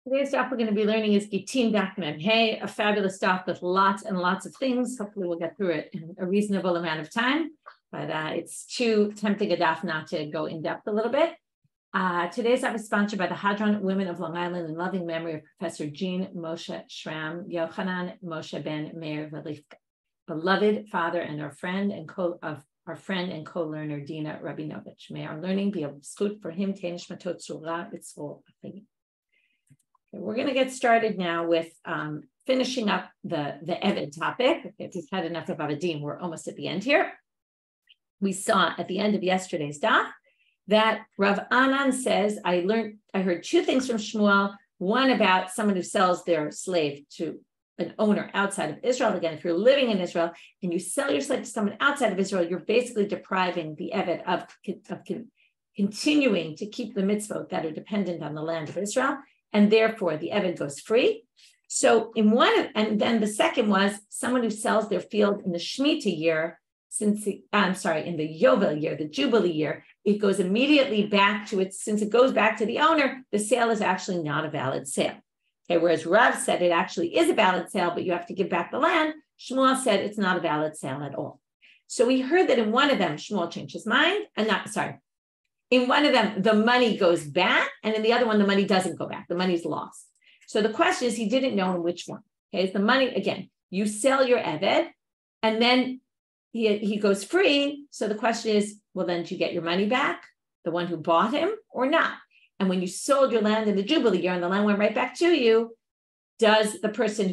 Today's daf we're going to be learning is Gittin Daf Mem Hey, a fabulous daf with lots and lots of things. Hopefully we'll get through it in a reasonable amount of time, but it's too tempting a daf not to go in depth a little bit. Today's daf is sponsored by the Hadron Women of Long Island in loving memory of Professor Jean Moshe Shram, Yochanan Moshe Ben Meir Velifka, beloved father and our friend and co-learner Dina Rabinovich. May our learning be a zchut for him. Tenishmatot Tzura B'tzvul Achim. We're going to get started now with finishing up the Eved topic. If you've had enough of Avadim, we're almost at the end here. We saw at the end of yesterday's daf that Rav Anan says, I heard two things from Shmuel, one about someone who sells their slave to an owner outside of Israel. Again, if you're living in Israel and you sell your slave to someone outside of Israel, you're basically depriving the Eved of continuing to keep the mitzvot that are dependent on the land of Israel. And therefore the Eved goes free. So and then the second was someone who sells their field in the Shemitah year, in the Yovel year, the Jubilee year, it goes immediately back to it. Since it goes back to the owner, the sale is actually not a valid sale. Okay, whereas Rav said it actually is a valid sale, but you have to give back the land. Shmuel said it's not a valid sale at all. So we heard that in one of them, Shmuel changed his mind, in one of them, the money goes back, and in the other one, the money doesn't go back. The money's lost. So the question is, he didn't know in which one. Okay, it's the money, again, you sell your Eved, and then he goes free. So the question is, well, then, do you get your money back, the one who bought him, or not? And when you sold your land in the Jubilee year, and the land went right back to you, does the person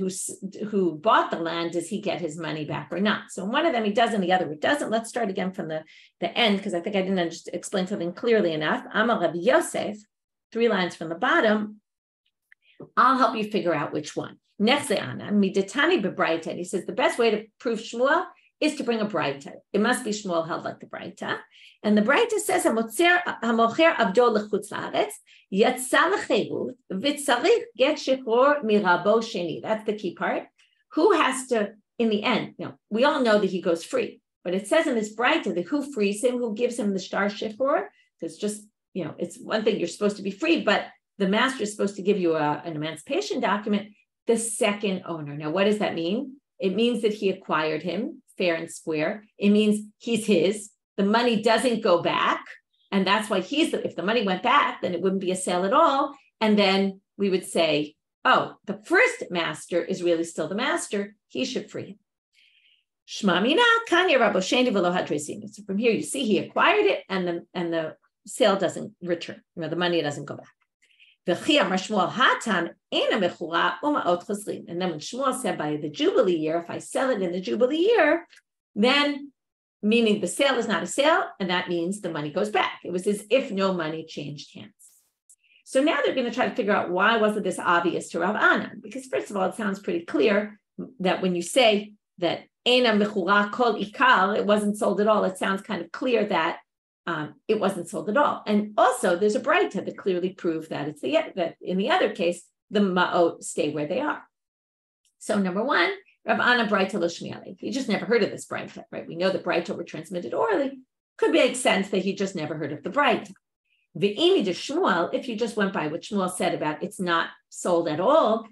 who bought the land, does he get his money back or not? So in one of them, he does, and the other, it doesn't. Let's start again from the end, because I think I didn't explain something clearly enough. Amar Rabbi Yosef, 3 lines from the bottom. I'll help you figure out which one. Nechze'ana, midetani bebraita. He says the best way to prove Shmuel is to bring a braita. It must be Shmuel held like the braita. And the braita says, hamocher abdo lechutz laaretz, yatsa lechevut, v'tzarich get shechor mirabo sheni. That's the key part. Who has to, in the end, we all know that he goes free, but it says in this braita that who frees him, who gives him the star shechor, because just, it's one thing, you're supposed to be free, but the master is supposed to give you an emancipation document, the second owner. Now, what does that mean? It means that he acquired him fair and square. It means he's his. The money doesn't go back. And that's why if the money went back, then it wouldn't be a sale at all. And then we would say, oh, the first master is really still the master. He should free him. Shma mina kanya rabosheni v'lo hadresini. So from here, you see he acquired it and the sale doesn't return. The money doesn't go back. And then when Shmuel said by the Jubilee year, if I sell it in the Jubilee year, then meaning the sale is not a sale, and that means the money goes back. It was as if no money changed hands. So now they're going to try to figure out why wasn't this obvious to Rav Anan? Because first of all, it sounds pretty clear that when you say that Eina mechura kol ikal, it wasn't sold at all, it sounds kind of clear that it wasn't sold at all. And also there's a braita that clearly proved that that in the other case, the ma'ot stay where they are. So number one, Rav Anan braita lo shmi'alei. He just never heard of this braita, right? We know the braita were transmitted orally. Could make sense that he just never heard of the braita. V'imi de Shmuel, if you just went by what Shmuel said about it's not sold at all,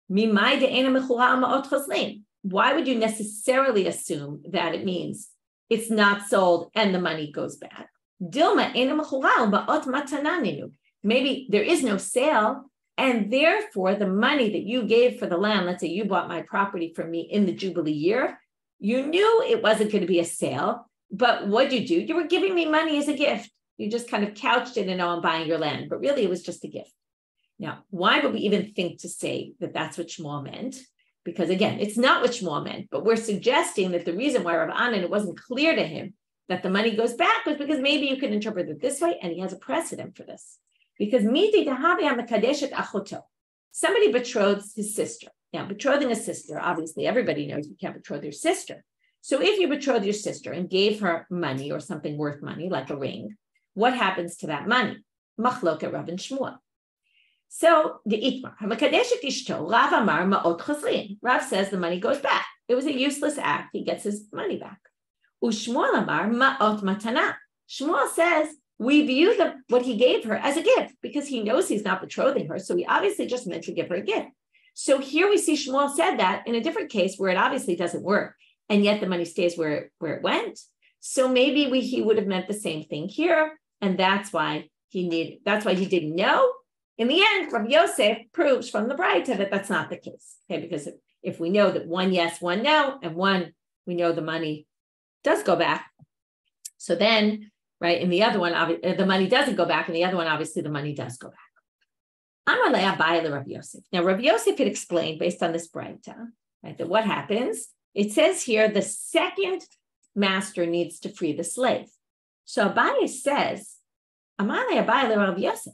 mimai de eina mechura ma'ot choslein. Why would you necessarily assume that it means it's not sold and the money goes back? Dilma eina mechura ma'ot matananinu. Maybe there is no sale, and therefore the money that you gave for the land, let's say you bought my property from me in the Jubilee year, you knew it wasn't going to be a sale, but what'd you do? You were giving me money as a gift. You just kind of couched it and I'm buying your land, but really it was just a gift. Now, why would we even think to say that that's what Shmuel meant? Because again, it's not what Shmuel meant, but we're suggesting that the reason why Rav Anan, it wasn't clear to him that the money goes back was because maybe you could interpret it this way, and he has a precedent for this. Because somebody betroths his sister. Now, betrothing a sister, obviously everybody knows you can't betroth your sister. So if you betroth your sister and gave her money or something worth money, like a ring, what happens to that money? Machloket Rav and Shmuel. So the Itmar, Rav Amar ma'ot chazrin. Rav says the money goes back. It was a useless act. He gets his money back. Ushmuel Amar ma'ot matana. Shmuel says we view what he gave her as a gift because he knows he's not betrothing her. So he obviously just meant to give her a gift. So here we see Shmuel said that in a different case where it obviously doesn't work, and yet the money stays where it went. So maybe he would have meant the same thing here, and that's why he didn't know. In the end, Rabbi Yosef proves from the Braita that that's not the case. Okay, because if we know that one yes, one no, and one we know the money does go back, so then right, in the other one the money doesn't go back, and the other one obviously the money does go back. Amalei Abai Rabbi Yosef. Now Rabbi Yosef had explained based on this Braita, right, that what happens. It says here the second master needs to free the slave. So Abai says, Amalei Abai Rabbi Yosef.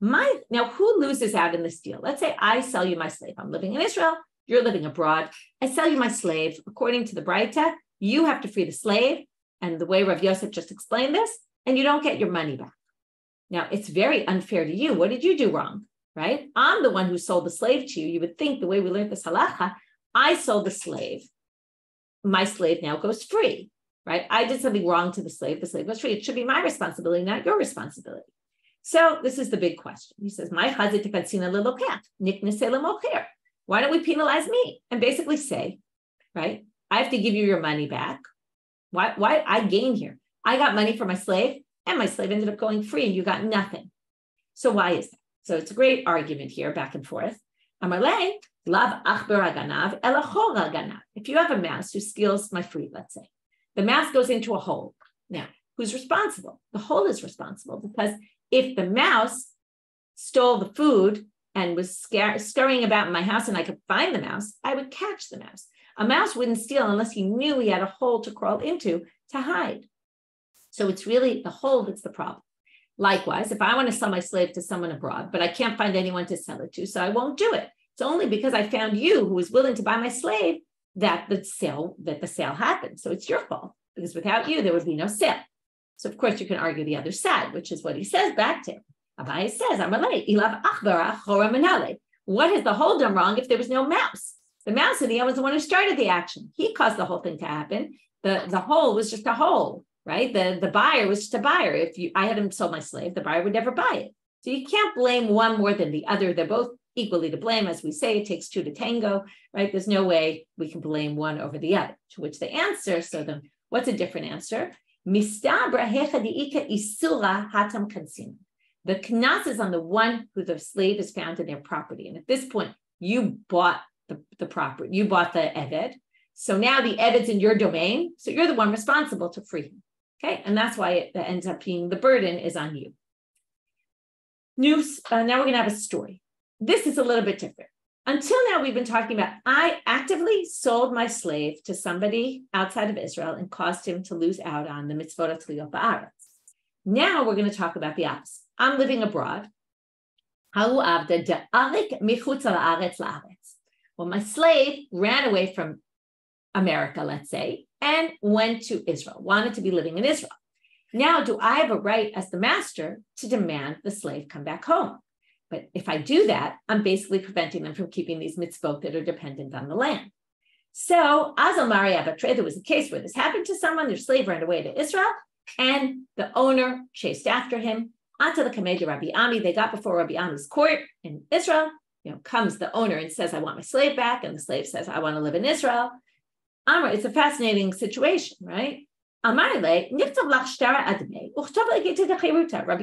Now, who loses out in this deal? Let's say I sell you my slave. I'm living in Israel. You're living abroad. I sell you my slave. According to the Braita, you have to free the slave. And the way Rav Yosef just explained this, and you don't get your money back. Now, it's very unfair to you. What did you do wrong, right? I'm the one who sold the slave to you. You would think the way we learned this halacha, I sold the slave. My slave now goes free, right? I did something wrong to the slave goes free. It should be my responsibility, not your responsibility. So this is the big question. He says, "My chazit tekatzina lelokech niknese lemocher." Why don't we penalize me and basically say, right? I have to give you your money back. Why I gain here? I got money for my slave, and my slave ended up going free, and you got nothing. So why is that? So it's a great argument here, back and forth. Amalei lav achber haganav elachor haganav. If you have a mouse who steals my fruit, let's say, the mouse goes into a hole. Now, who's responsible? The hole is responsible because if the mouse stole the food and was scurrying about in my house and I could find the mouse, I would catch the mouse. A mouse wouldn't steal unless he knew he had a hole to crawl into to hide. So it's really the hole that's the problem. Likewise, if I want to sell my slave to someone abroad, but I can't find anyone to sell it to, so I won't do it. It's only because I found you who was willing to buy my slave that the sale happened. So it's your fault, because without you, there would be no sale. So of course you can argue the other side, which is what he says back to him. Abai says, Amalei, ilav achbara chora manale. What has the hole done wrong if there was no mouse? The mouse in the end was the one who started the action. He caused the whole thing to happen. The hole was just a hole, right? The buyer was just a buyer. I hadn't sold my slave, the buyer would never buy it. So you can't blame one more than the other. They're both equally to blame. As we say, it takes two to tango, right? There's no way we can blame one over the other, to which they answer. So then what's a different answer? The knas is on the one who the slave is found in their property. And at this point, you bought the property, you bought the Eved. So now the Eved's in your domain. So you're the one responsible to free him. Okay. And that's why it ends up being the burden is on you. Now we're going to have a story. This is a little bit different. Until now, we've been talking about I actively sold my slave to somebody outside of Israel and caused him to lose out on the mitzvot tliyot ba'aretz. Now we're going to talk about the opposite. I'm living abroad. Well, my slave ran away from America, let's say, and went to Israel, wanted to be living in Israel. Now, do I have a right as the master to demand the slave come back home? But if I do that, I'm basically preventing them from keeping these mitzvot that are dependent on the land. So, Azal Mari Abatre, there was a case where this happened to someone, their slave ran away to Israel, and the owner chased after him. Until the Kamei de Rabbi Ami, they got before Rabbi Ami's court in Israel. Comes the owner and says, I want my slave back. And the slave says, I want to live in Israel. It's a fascinating situation, right? Rabbi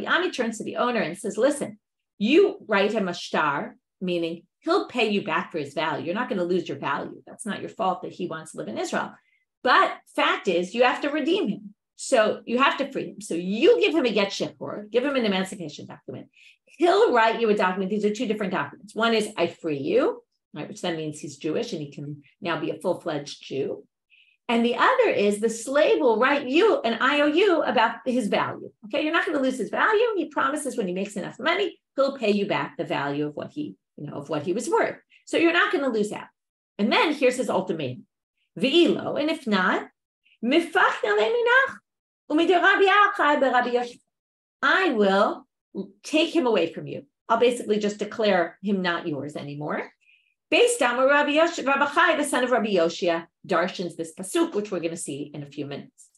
Ami turns to the owner and says, listen, you write him a shtar, meaning he'll pay you back for his value. You're not going to lose your value. That's not your fault that he wants to live in Israel. But fact is, you have to redeem him. So you have to free him. So you give him a get shipur, give him an emancipation document. He'll write you a document. These are two different documents. One is I free you, right, which then means he's Jewish and he can now be a full-fledged Jew. And the other is the slave will write you an IOU about his value. Okay, you're not going to lose his value. He promises when he makes enough money, he'll pay you back the value of what he was worth. So you're not going to lose out. And then here's his ultimatum. Ve'ilo, and if not, I will take him away from you. I'll basically just declare him not yours anymore. Based on where Rabbi Chai, the son of Rabbi Yoshia, darshans this pasuk, which we're going to see in a few minutes.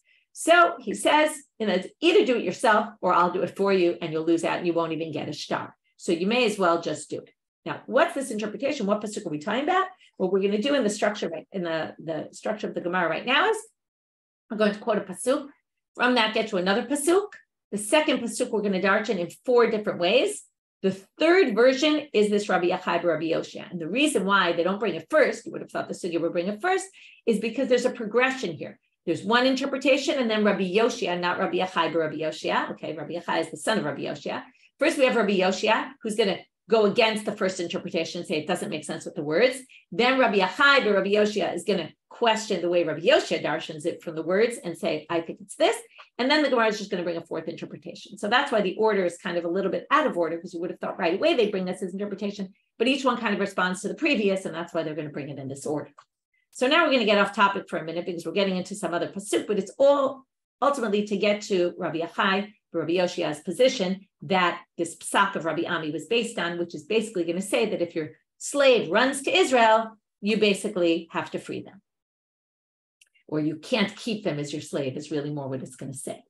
So he says, either do it yourself or I'll do it for you and you'll lose out and you won't even get a star. So you may as well just do it. Now, what's this interpretation? What pasuk are we talking about? What we're going to do in the structure, in the structure of the Gemara right now is I'm going to quote a pasuk. From that, get to another pasuk. The second pasuk we're going to darshan in 4 different ways. The third version is this Rabbi Yochai Rabbi Yoshia. And the reason why they don't bring it first, you would have thought the sugya would bring it first, is because there's a progression here. There's one interpretation, and then Rabbi Yoshia, not Rabbi Yochai Rabbi Yoshia. Okay, Rabbi Yochai is the son of Rabbi Yoshia. First, we have Rabbi Yoshia, who's going to go against the first interpretation, say it doesn't make sense with the words. Then Rabbi Yochai Rabbi Yoshia is going to question the way Rabbi Yoshia darshans it from the words and say, I think it's this. And then the Gemara is just going to bring a 4th interpretation. So that's why the order is kind of a little bit out of order, because you would have thought right away they'd bring this as interpretation, but each one kind of responds to the previous, and that's why they're going to bring it in this order. So now we're going to get off topic for a minute because we're getting into some other pasuk, but it's all ultimately to get to Rabbi Yochai, Rabbi Yoshia's position that this psak of Rabbi Ami was based on, which is basically going to say that if your slave runs to Israel, you basically have to free them. Or you can't keep them as your slave is really more what it's going to say.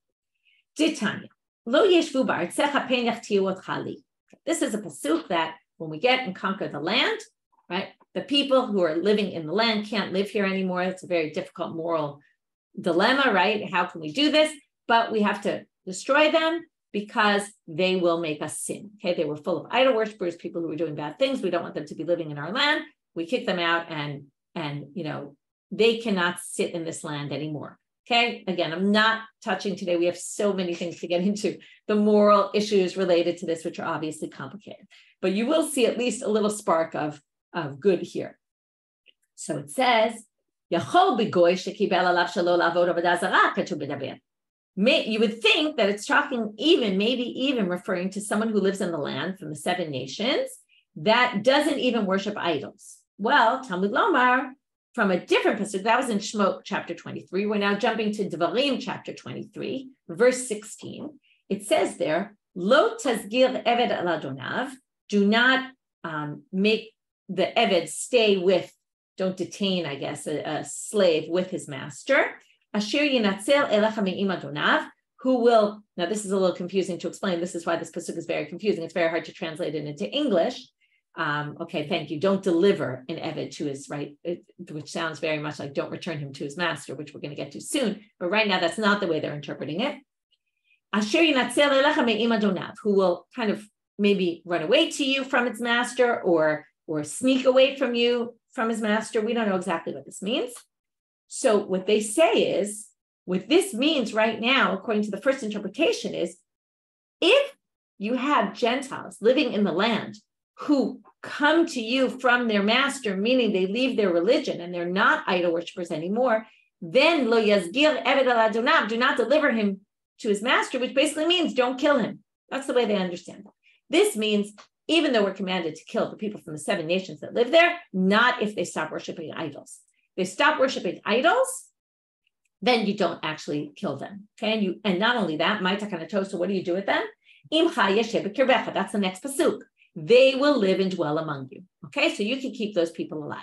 Ditanya, lo yeshvu ba'artzecha penach tiuot chali. This is a pasuk that when we get and conquer the land, right, the people who are living in the land can't live here anymore. It's a very difficult moral dilemma, right? How can we do this? But we have to destroy them because they will make us sin. Okay, they were full of idol worshippers, people who were doing bad things. We don't want them to be living in our land. We kick them out, and they cannot sit in this land anymore. Okay, again, I'm not touching today. We have so many things to get into, the moral issues related to this, which are obviously complicated. But you will see at least a little spark of good here. So it says, you would think that it's talking maybe even referring to someone who lives in the land from the 7 nations that doesn't even worship idols. Well, Talmud Lomar, from a different pasuk, that was in Shemot chapter 23. We're now jumping to Devarim chapter 23, verse 16. It says there, Lo tazgir eved al adonav, do not make the eved stay with, don't detain, I guess, a slave with his master. Asher yinatzel elecha me'im adonav, who will, now this is a little confusing to explain. This is why this pasuk is very confusing. It's very hard to translate it into English. Okay, thank you. Don't deliver an eved to his right, which sounds very much like don't return him to his master, which we're going to get to soon. But right now, that's not the way they're interpreting it. Asher yinatzel elecha me'im adonav, who will kind of maybe run away to you from its master or sneak away from you from his master. We don't know exactly what this means. So what they say is, what this means right now, according to the first interpretation, is if you have Gentiles living in the land who come to you from their master, meaning they leave their religion and they're not idol worshippers anymore, then lo yazgir eved al adonav, do not deliver him to his master, which basically means don't kill him. That's the way they understand it. This means even though we're commanded to kill the people from the 7 nations that live there, not if they stop worshiping idols. If they stop worshiping idols, then you don't actually kill them. Okay, and not only that, so what do you do with them? That's the next pasuk. They will live and dwell among you. Okay, so you can keep those people alive,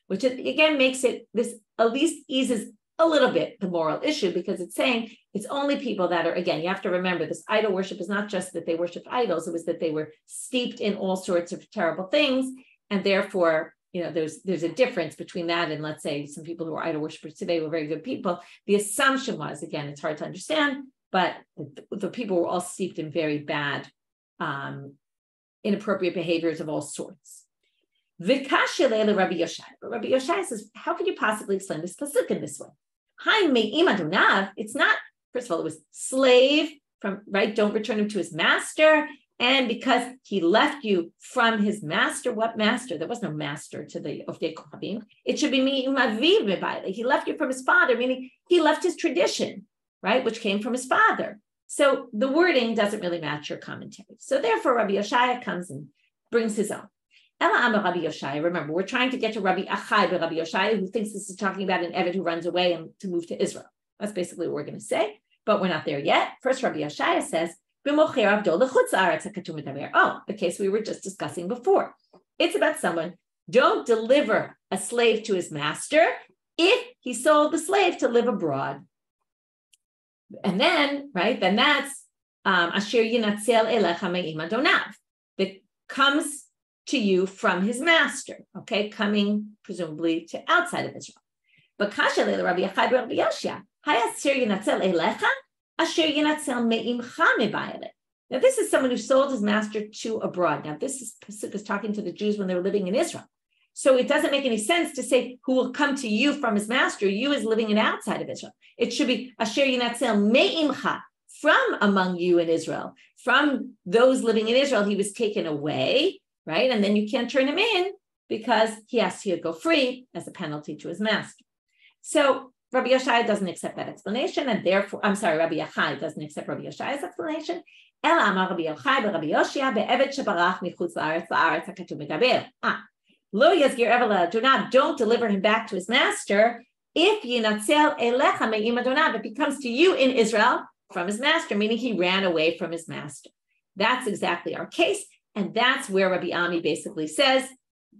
which again makes it, this at least eases a little bit the moral issue, because it's saying it's only people that are, again, you have to remember this idol worship is not just that they worshiped idols, it was that they were steeped in all sorts of terrible things. And therefore, there's a difference between that and, let's say, some people who are idol worshipers today were very good people. The assumption was, again, it's hard to understand, but the people were all steeped in very bad, inappropriate behaviors of all sorts. Rabbi Yoshai. But Rabbi Yoshai says, how can you possibly explain this pasuk in this way? It's not, first of all, it was slave from, right? Don't return him to his master. And because he left you from his master, what master? There was no master to the Ofdei Kohabim. It should be me'im aviv mebayla. He left you from his father, meaning he left his tradition, right? Which came from his father. So the wording doesn't really match your commentary. So therefore, Rabbi Yoshai comes and brings his own. Ela Amar Rabbi Yoshai. Remember, we're trying to get to Rabbi Achai, but Rabbi Yoshai, who thinks this is talking about an Eved who runs away and to move to Israel. That's basically what we're going to say, but we're not there yet. First, Rabbi Yoshai says, oh, the case we were just discussing before. It's about someone, don't deliver a slave to his master if he sold the slave to live abroad. And then, right, then that's Asher Yinatzel Elecha Me'im Adonav, that comes to you from his master, okay, coming presumably to outside of Israel. But Kasha Leila Rabbi Yochai Rabbi Yoshia, Asher Yinatzel Elecha, Asher Yinatzel Me'imcha Mebayale. Now, this is someone who sold his master to abroad. Now, this is talking to the Jews when they were living in Israel. So it doesn't make any sense to say who will come to you from his master. You is living in outside of Israel. It should be Asher Yinatzel Me'imcha, from among you in Israel. From those living in Israel, he was taken away, right? And then you can't turn him in because he has to go free as a penalty to his master. So Rabbi Yoshai doesn't accept that explanation, and therefore, Rabbi Yochai doesn't accept Rabbi Yoshai's explanation. Ela amar Rabbi Yochai beRabbi Yoshia be'eved shebarach michutz la'aretz hakatuv medaber. Lo yazgir eved adonav, don't deliver him back to his master. If yinatzel elecha me'im adonav, if he comes to you in Israel from his master, meaning he ran away from his master. That's exactly our case, and that's where Rabbi Ami basically says,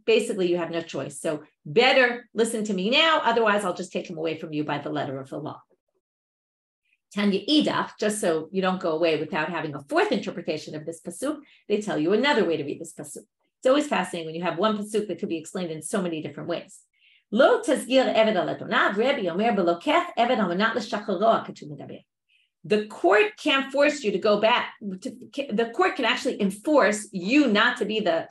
basically you have no choice. So better listen to me now, otherwise I'll just take him away from you by the letter of the law. Tanya Idach, just so you don't go away without having a fourth interpretation of this pasuk, they tell you another way to read this pasuk. It's always fascinating when you have one pasuk that could be explained in so many different ways. Lo tazgir eved al adonav, Rebbe Omer belokech eved hamanat l'shacharo hakatuv medaber. The court can't force you to go back. The court can actually enforce you not to be the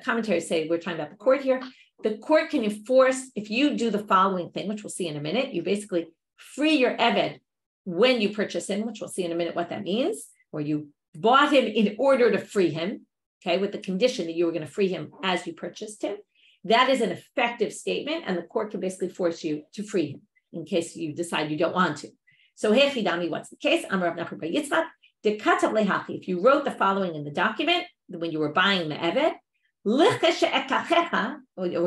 commentaries say we're talking about the court here. The court can enforce if you do the following thing, which we'll see in a minute. You basically free your eved when you purchase him, which we'll see in a minute what that means, or you bought him in order to free him, okay, with the condition that you were going to free him as you purchased him. That is an effective statement, and the court can basically force you to free him in case you decide you don't want to. So, Hechidami, what's the case? If you wrote the following in the document when you were buying the eved, or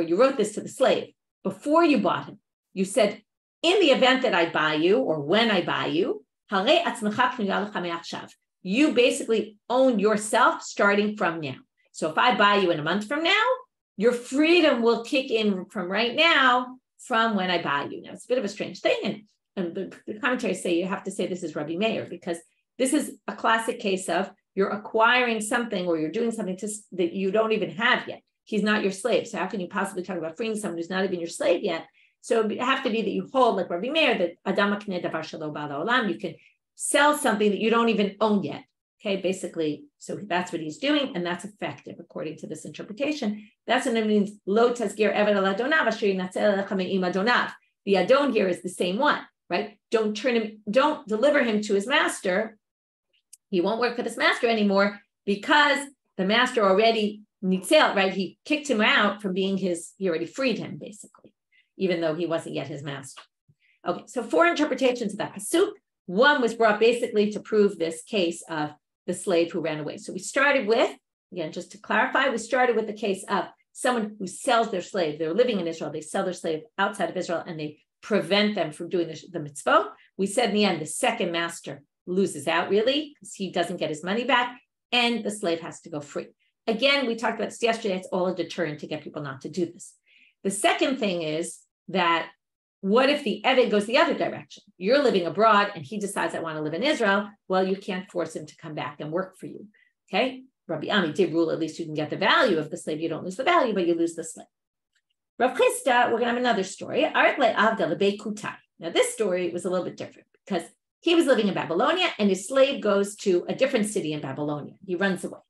you wrote this to the slave before you bought him, you said, in the event that I buy you, or when I buy you, you basically own yourself starting from now. So if I buy you in a month from now, your freedom will kick in from right now from when I buy you. Now, it's a bit of a strange thing. And the commentaries say you have to say this is Rabbi Meir, because this is a classic case of you're acquiring something or you're doing something that you don't even have yet. He's not your slave. So how can you possibly talk about freeing someone who's not even your slave yet? So it have to be that you hold, like Rabbi Meir, that Adam Akneh Davar Shelo Ba'al Olam, you can sell something that you don't even own yet. Okay, basically, so that's what he's doing, and that's effective according to this interpretation. That's what it means. Lo tazgir eved al adonav asher yinatzel elecha me'im adonav. The adon here is the same one, right? Don't deliver him to his master. He won't work for this master anymore because the master already nitzel, right? He kicked him out from being he already freed him, basically, even though he wasn't yet his master. Okay, so 4 interpretations of that pasuk. One was brought basically to prove this case of the slave who ran away. So we started with, again, just to clarify, we started with the case of someone who sells their slave. They're living in Israel. They sell their slave outside of Israel and they prevent them from doing the mitzvah. We said in the end, the second master loses out really because he doesn't get his money back and the slave has to go free. Again, we talked about this yesterday. It's all a deterrent to get people not to do this. The second thing is that what if the eved goes the other direction? You're living abroad and he decides I want to live in Israel. Well, you can't force him to come back and work for you. Okay? Rabbi Ami did rule at least you can get the value of the slave. You don't lose the value, but you lose the slave. Rav Chisda, we're going to have another story. Now, this story was a little bit different because he was living in Babylonia and his slave goes to a different city in Babylonia. He runs away.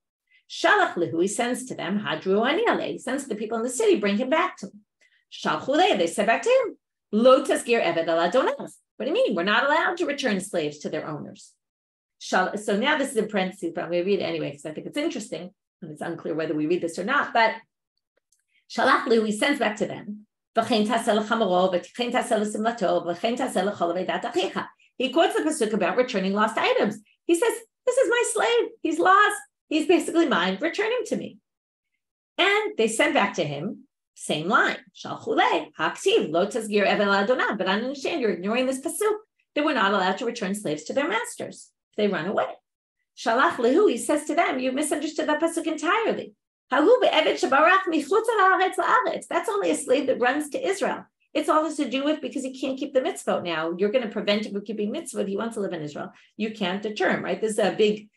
Shalach lehu, he sends to them, Hadru Aniale, he sends to the people in the city, bring him back to them. Shalchule, they said back to him, Lo tasgir eved al adonav. What do you mean? We're not allowed to return slaves to their owners. So now this is in parentheses, but I'm going to read it anyway because I think it's interesting and it's unclear whether we read this or not. But Shalach lehu, he sends back to them. He quotes the pasuk about returning lost items. He says, this is my slave. He's lost. He's basically mine. Return him to me. And they send back to him, same line. Shalchule, haktiv, lo tazgir eved al adonav. But I understand you're ignoring this pasuk that we're not allowed to return slaves to their masters if they run away. Shalach lehu, he says to them, you misunderstood that pasuk entirely. That's only a slave that runs to Israel. It's all to do with because he can't keep the mitzvot now. You're going to prevent him from keeping mitzvot. He wants to live in Israel. You can't deter him, right? This is a big,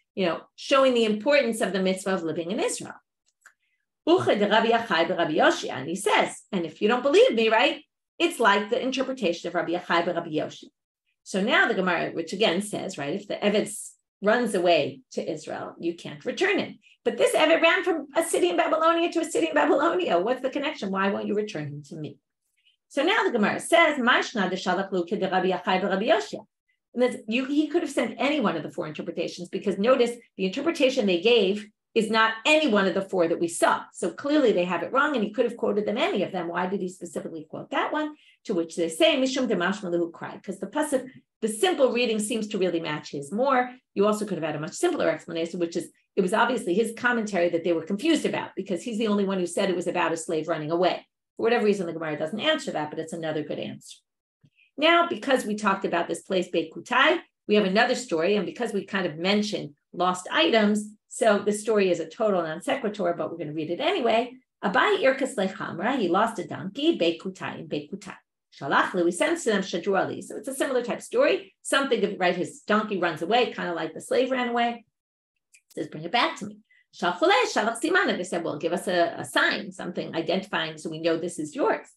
showing the importance of the mitzvah of living in Israel. And he says, and if you don't believe me, right, it's like the interpretation of Rabbi Yochai Rabbi Yoshi. So now the Gemara, which again says, right, if the Eved runs away to Israel, you can't return him. But this Eved ran from a city in Babylonia to a city in Babylonia. What's the connection? Why won't you return him to me? So now the Gemara says, he could have sent any one of the four interpretations, because notice the interpretation they gave is not any one of the four that we saw. So clearly they have it wrong, and he could have quoted them, any of them. Why did he specifically quote that one? To which they say, Mishum Demashmalahu cried, because the pasuk, the simple reading seems to really match his more. You also could have had a much simpler explanation, which is, it was obviously his commentary that they were confused about, because he's the only one who said it was about a slave running away. For whatever reason, the Gemara doesn't answer that, but it's another good answer. Now, because we talked about this place, Beit Kutai, we have another story, and because we kind of mentioned lost items, so the story is a total non sequitur, but we're going to read it anyway. Abai Irkas Lechamra, he lost a donkey, Beit Kutai, in Beit Kutai. Shalachli, we sent to them Shadru Ali. So it's a similar type story. Something, right, his donkey runs away, kind of like the slave ran away. He says, bring it back to me. Shalchule, Shalach Simana. They said, well, give us a sign, something identifying so we know this is yours.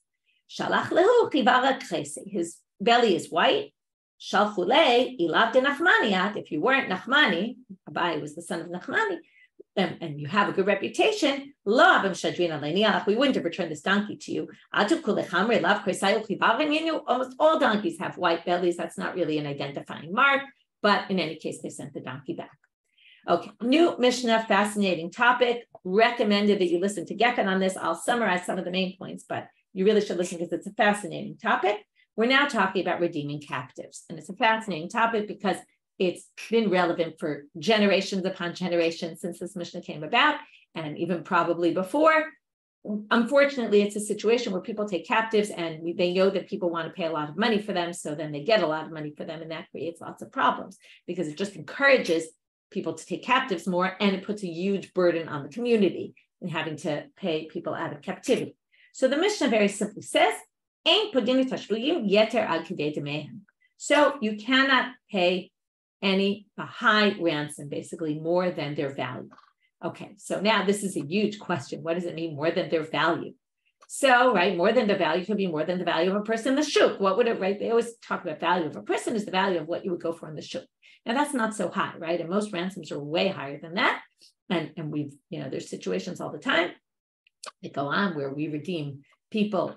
Shalach lehu chivara krese. His belly is white. Shalchule, ilav de Nachmaniat. If you weren't Nachmani, Abai was the son of Nachmani, and you have a good reputation, we wouldn't have returned this donkey to you. Almost all donkeys have white bellies. That's not really an identifying mark, but in any case, they sent the donkey back. Okay, new Mishnah, fascinating topic. Recommended that you listen to Geffen on this. I'll summarize some of the main points, but you really should listen because it's a fascinating topic. We're now talking about redeeming captives, and it's a fascinating topic because it's been relevant for generations upon generations since this Mishnah came about, and even probably before. Unfortunately, it's a situation where people take captives and they know that people want to pay a lot of money for them, so then they get a lot of money for them, and that creates lots of problems because it just encourages people to take captives more, and it puts a huge burden on the community in having to pay people out of captivity. So the Mishnah very simply says, so you cannot pay a high ransom, basically more than their value. Okay, so now this is a huge question. What does it mean, more than their value? So, right, more than the value could be more than the value of a person in the shuk. What would it, right? They always talk about value of a person is the value of what you would go for in the shuk. Now that's not so high, right? And most ransoms are way higher than that. And we've, there's situations all the time that go on where we redeem people,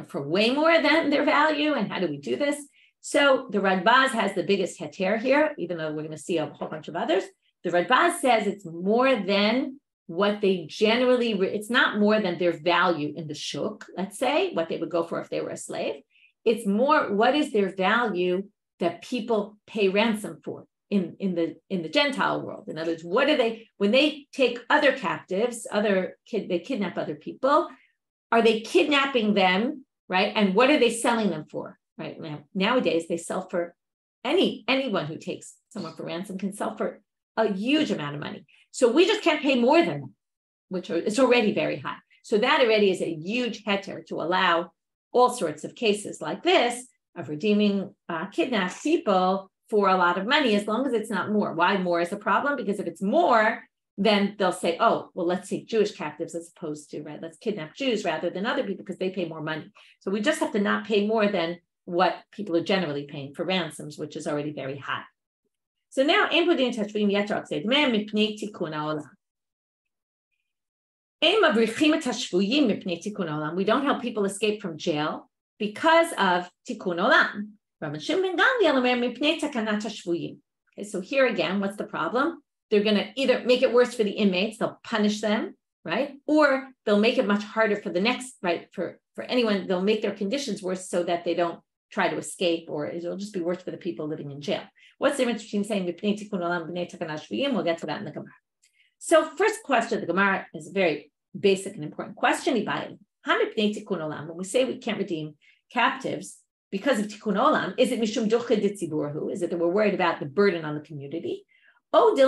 for way more than their value. And how do we do this? So the Radbaz has the biggest heter here, even though we're going to see a whole bunch of others. The Radbaz says it's more than what they generally, it's not more than their value in the shuk, let's say, what they would go for if they were a slave. It's more, what is their value that people pay ransom for in the Gentile world? In other words, what do they, when they take other captives, they kidnap other people, are they kidnapping them, right? And what are they selling them for, right? Nowadays, they sell for anyone who takes someone for ransom can sell for a huge amount of money. So we just can't pay more than them, it's already very high. So that already is a huge heter to allow all sorts of cases like this of redeeming kidnapped people for a lot of money, as long as it's not more. Why more is a problem? Because if it's more, then they'll say, oh, well, let's take Jewish captives as opposed to, right, let's kidnap Jews rather than other people because they pay more money. So we just have to not pay more than what people are generally paying for ransoms, which is already very high. So now, we don't help people escape from jail because of tikkun olam. Okay, so here again, what's the problem? They're going to either make it worse for the inmates, they'll punish them, right? Or they'll make it much harder for the next, right? For anyone, they'll make their conditions worse so that they don't try to escape, or it'll just be worse for the people living in jail. What's the difference between saying Mipnei Tikkun Olam, B'nei Takana Shvuyim? We'll get to that in the Gemara. So first question of the Gemara is a very basic and important question. When we say we can't redeem captives because of Tikkun Olam, is it Mishum Ducha D'Tziburhu? Is it that we're worried about the burden on the community? Or is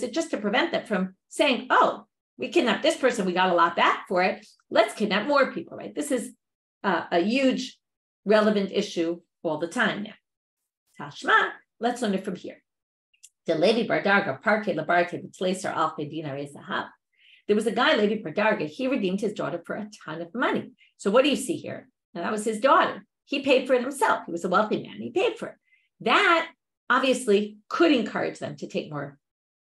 it just to prevent them from saying, oh, we kidnapped this person, we got a lot back for it, let's kidnap more people, right? This is a huge relevant issue all the time now. Tashma, let's learn it from here. The Levi bar Darga, Parke Labarte, Tleser Alfe Dinar Zahab. There was a guy, Levi bar Darga, he redeemed his daughter for a ton of money. So what do you see here? Now, that was his daughter. He paid for it himself. He was a wealthy man. He paid for it. That obviously could encourage them to take more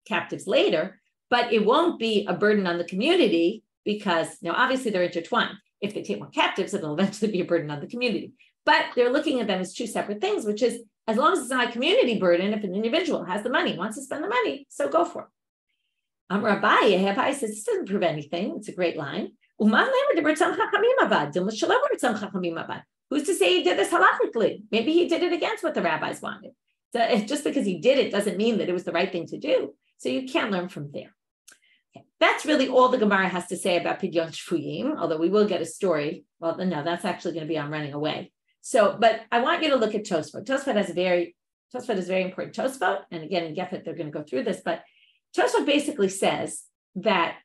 captives later, but it won't be a burden on the community because now obviously they're intertwined. If they take more captives, it'll eventually be a burden on the community. But they're looking at them as two separate things, which is as long as it's not a community burden, if an individual has the money, wants to spend the money, so go for it. Rabbi says, this doesn't prove anything. It's a great line. Who's to say he did this halachically? Maybe he did it against what the rabbis wanted. So just because he did it doesn't mean that it was the right thing to do. So you can't learn from there. Okay. That's really all the Gemara has to say about Pidyon Shfuyim, although we will get a story. Well, no, that's actually going to be on running away. So, but I want you to look at Tosfot. Tosfot is very important. Tosfot, and again, in Gefet, they're going to go through this, but Tosfot basically says that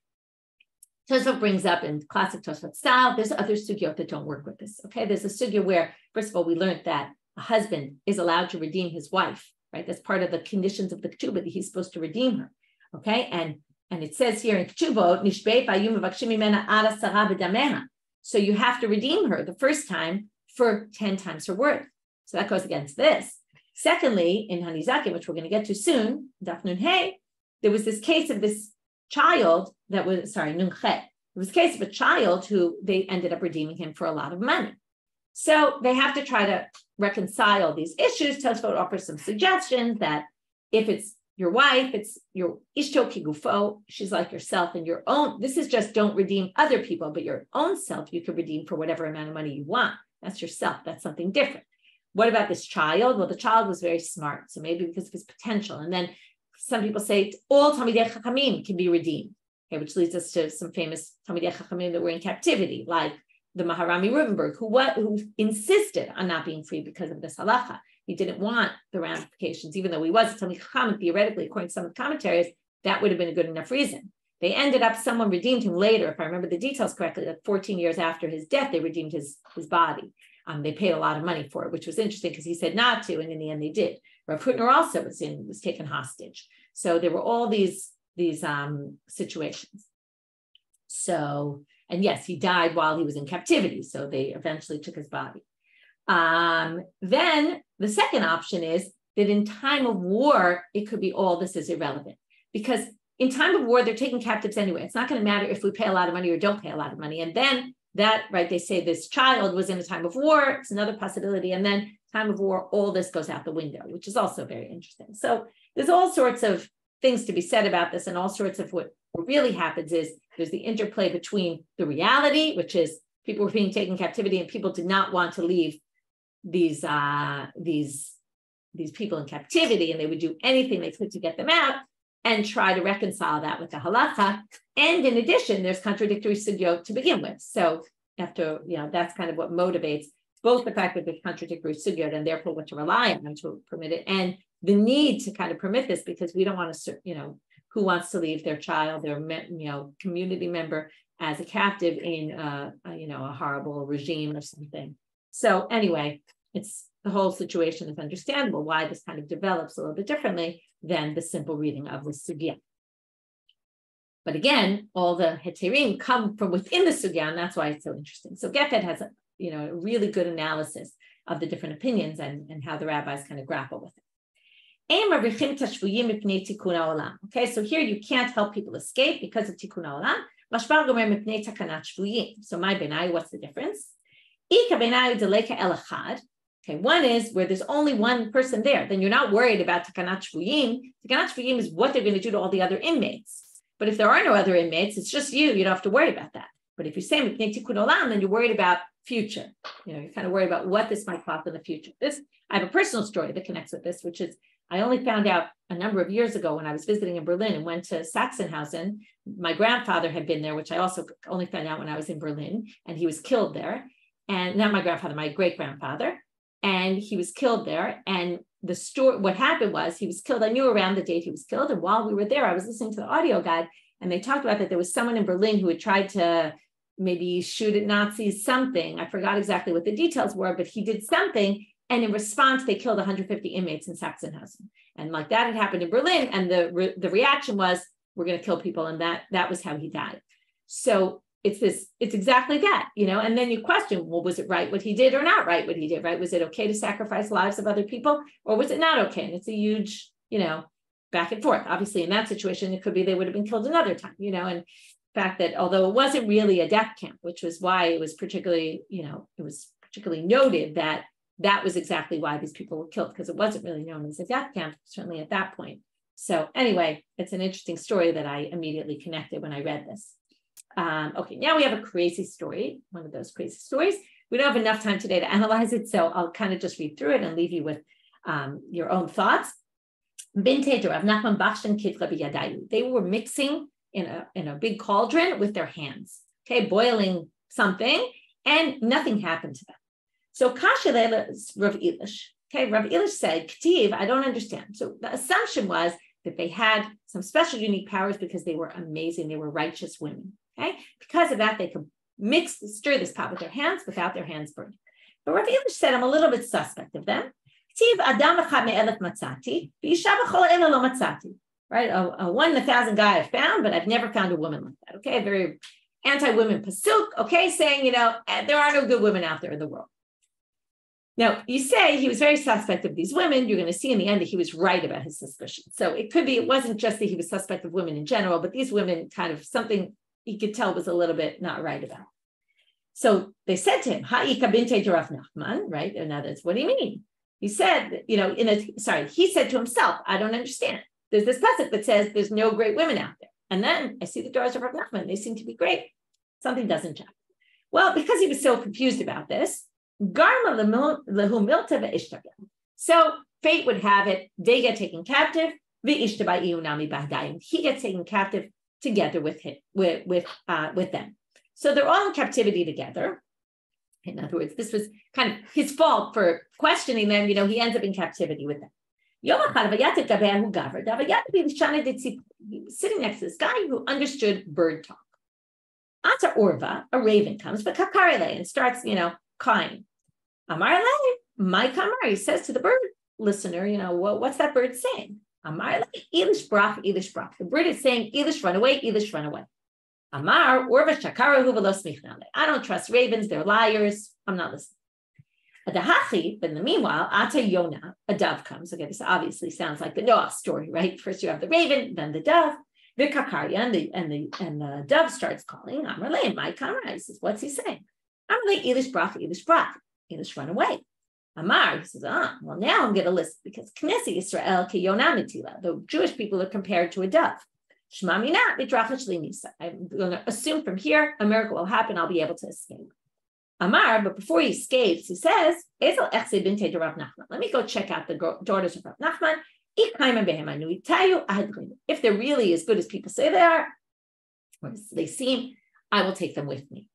Tosfot brings up in classic Tosfot style, there's other sugyot that don't work with this, okay? There's a sugya where, first of all, we learned that a husband is allowed to redeem his wife, right? That's part of the conditions of the ketubah, that he's supposed to redeem her, okay? And it says here in ketubot, nishbei vayum mevakshim mimena ad 10 b'dameha. So you have to redeem her the first time for 10 times her worth. So that goes against this. Secondly, in Hanizakim, which we're going to get to soon, Daf Nun Hey, there was this case of this child that was, Nun Chet. It was a case of a child who they ended up redeeming him for a lot of money. So they have to try to reconcile these issues. Tosfot offers some suggestions that if it's your wife, it's your ishto kigufo, she's like yourself, and your own, this is just don't redeem other people, but your own self you could redeem for whatever amount of money you want. That's yourself. That's something different. What about this child? Well, the child was very smart, so maybe because of his potential. And then some people say all Talmidei Chachamim can be redeemed, okay, which leads us to some famous Talmidei Chachamim that were in captivity, like the Maharami Rubenberg, who insisted on not being free because of this halacha. He didn't want the ramifications, even though he was a Talmid Chacham. Theoretically, according to some of the commentaries, that would have been a good enough reason. They ended up, someone redeemed him later, if I remember the details correctly, like 14 years after his death, they redeemed his body. They paid a lot of money for it, which was interesting because he said not to, and in the end they did. Rav Hutner also was taken hostage. So there were all these situations. So, and yes, he died while he was in captivity, so they eventually took his body. Then the second option is that in time of war, it could be all this is irrelevant, because in time of war, they're taking captives anyway. It's not going to matter if we pay a lot of money or don't pay a lot of money. And then that, right, they say this child was in a time of war. It's another possibility. And then time of war, all this goes out the window, which is also very interesting. So there's all sorts of things to be said about this, and all sorts of what really happens is there's the interplay between the reality, which is people were being taken in captivity and people did not want to leave these people in captivity, and they would do anything they could to get them out, and try to reconcile that with the halacha. And in addition, there's contradictory sugyot to begin with. So after, that's kind of what motivates both the fact that there's contradictory sugyot and therefore what to rely on to permit it, and the need to kind of permit this, because we don't want to, who wants to leave their child, their, community member as a captive in, a horrible regime or something. So anyway, the whole situation is understandable why this kind of develops a little bit differently than the simple reading of the sugya. But again, all the heterim come from within the sugya, and that's why it's so interesting. So Gefet has a really good analysis of the different opinions and how the rabbis kind of grapple with it. Okay, so here you can't help people escape because of tikkun ha'olam. So my benai, what's the difference? Okay, one is where there's only one person there, then you're not worried about takanat shvuyim. Takanat shvuyim is what they're going to do to all the other inmates. But if there are no other inmates, it's just you don't have to worry about that. But if you say mipnei tikkun olam, then you're worried about future. You're kind of worried about what this might cost in the future. I have a personal story that connects with this, which is I only found out a number of years ago when I was visiting in Berlin and went to Sachsenhausen. My grandfather had been there, which I also only found out when I was in Berlin, and he was killed there. And not my grandfather, my great-grandfather. And he was killed there. And the story, what happened was he was killed. I knew around the date he was killed. And while we were there, I was listening to the audio guide, and they talked about that there was someone in Berlin who had tried to maybe shoot at Nazis, something. I forgot exactly what the details were, but he did something. And in response, they killed 150 inmates in Sachsenhausen. And like that had happened in Berlin. And the reaction was, we're going to kill people. And that was how he died. So it's exactly that, and then you question, well, was it right what he did or not right what he did, right? Was it okay to sacrifice lives of other people, or was it not okay? And it's a huge, back and forth. Obviously, in that situation, it could be they would have been killed another time, and the fact that although it wasn't really a death camp, which was why it was particularly, noted that was exactly why these people were killed, because it wasn't really known as a death camp, certainly at that point. So anyway, it's an interesting story that I immediately connected when I read this. Okay, now we have a crazy story, one of those crazy stories. We don't have enough time today to analyze it, so I'll kind of just read through it and leave you with your own thoughts. They were mixing in a big cauldron with their hands, okay, boiling something, and nothing happened to them. So Kasha Rav Elish, okay, Rav Elish said, K'tiv, I don't understand. So the assumption was that they had some special unique powers because they were amazing, they were righteous women. Okay, because of that, they could stir this pot with their hands without their hands burning. But Rav Elish said, I'm a little bit suspect of them. Right, a 1 in 1,000 guy I found, but I've never found a woman like that. Okay, very anti-women pasuk. Okay, saying there are no good women out there in the world. Now, you say he was very suspect of these women. You're going to see in the end that he was right about his suspicion. So it could be, it wasn't just that he was suspect of women in general, but these women kind of something he could tell was a little bit not right about. So they said to him, Ha'ika binte Rav Nachman, right? And now that's what do you mean? He said, he said to himself, I don't understand. There's this pasuk that says there's no great women out there. And then I see the daughters of Rav Nachman, they seem to be great. Something doesn't check. Well, because he was so confused about this, so fate would have it, they get taken captive, he gets taken captive together with him, with them. So they're all in captivity together. In other words, this was kind of his fault for questioning them. He ends up in captivity with them. He was sitting next to this guy who understood bird talk. Ata Orva, a raven comes, but Kakarele, and starts, cawing. Amar le, my kamar, he says to the bird listener, what's that bird saying? Amar le, Elish brach, Elish brach. The bird is saying, Elish, run away, Elish, run away. Amar, Orva shakara hu v'lo smichnale. I don't trust ravens, they're liars, I'm not listening. Adahachi, but in the meanwhile, Ata Yona, a dove comes. Okay, this obviously sounds like the Noah story, right? First you have the raven, then the dove. The kakarya, and the dove starts calling. Amrle, my kamar. He says, what's he saying? Amrle, Elish brach, Elish brach. Elish, run away. Amar, he says, well, now I'm going to listen because Knesset Yisrael ke Yona mitila. The Jewish people are compared to a dove. Shema mina midrachash linisa. I'm going to assume from here a miracle will happen. I'll be able to escape. Amar, but before he escapes, he says, Ezel echse binte de Rav Nachman. Let me go check out the daughters of Rav Nachman. If they're really as good as people say they are, or as they seem, I will take them with me.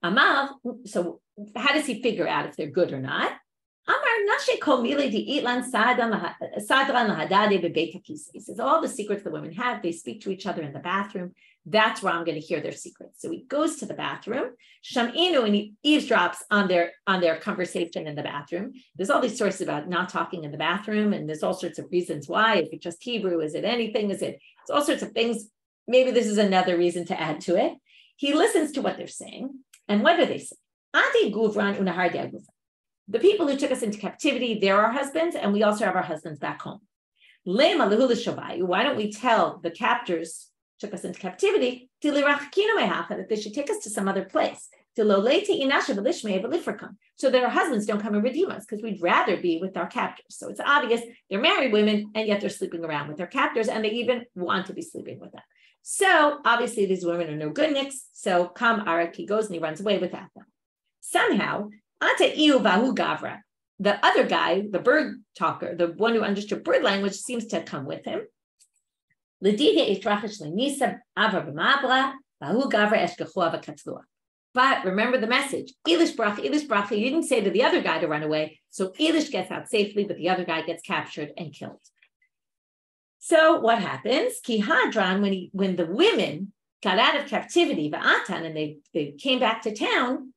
Amar, so how does he figure out if they're good or not? He says, all the secrets the women have, they speak to each other in the bathroom. That's where I'm going to hear their secrets. So he goes to the bathroom, Sham'inu, and he eavesdrops on their conversation in the bathroom. There's all these sources about not talking in the bathroom, and there's all sorts of reasons why. Is it just Hebrew? Is it anything? It's all sorts of things. Maybe this is another reason to add to it. He listens to what they're saying. And what do they say? The people who took us into captivity, they're our husbands, and we also have our husbands back home. Why don't we tell the captors took us into captivity that they should take us to some other place, so that our husbands don't come and redeem us, because we'd rather be with our captors. So it's obvious they're married women, and yet they're sleeping around with their captors, and they even want to be sleeping with them. So obviously these women are no goodniks. So come Arak, he goes and he runs away without them. Somehow, Ata Iu Vahu Gavra, the other guy, the bird talker, the one who understood bird language, seems to come with him. But remember the message. Elish bracha. He didn't say to the other guy to run away. So Elish gets out safely, but the other guy gets captured and killed. So what happens? Ki Hadran, when the women got out of captivity, Va'atan, and they came back to town.